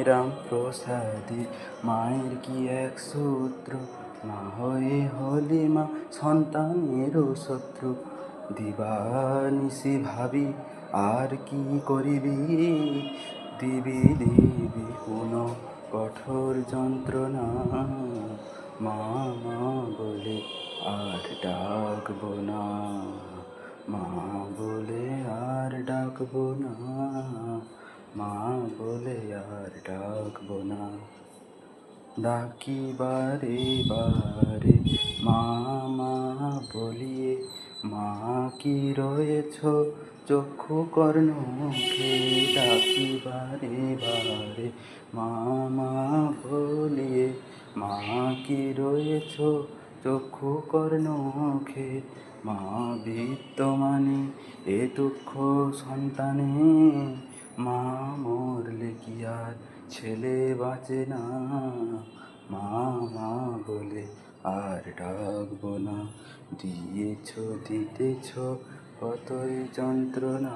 রাম প্রসাদে মায়ের কি এক সূত্র, মা হয়ে হলি মা সন্তানেরও শত্রু। দিবানিশি ভাবি আর কি করিবি, দিবি দিবি কোন কঠোর যন্ত্রণা। মা মা বলে আর ডাকবো না, মা বলে আর ডাকবো না, মা বলে আর ডাকবো না। ডাকি বারে বারে মা মা বলিয়ে, মা কি রয়েছ চক্ষু কর্ণ মুখে। ডাকি বারে বারে মা মা বলিয়ে, মা কি রয়েছ চক্ষু কর্ণ মুখে। মা বিত্তমানে এ দুঃখ সন্তানে, মা মরলে কি আর ছেলে বাঁচে না। মা মা বলে আর ডাকবো না, দিয়েছ দিতেছ কতই যন্ত্রণা।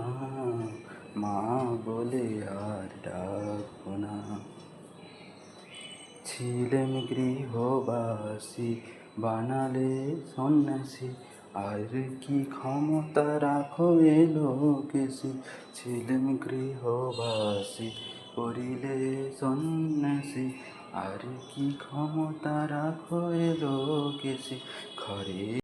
মা বলে আর ডাকবো না। ছিলেন গৃহবাসী বানালে সন্ন্যাসী, আর কি ক্ষমতা রাখো এ লোকেশী। ছিলেন গৃহবাসী করিলে সন্ন্যাসী, আর কি ক্ষমতা রাখো এ লোকেশী। ঘরে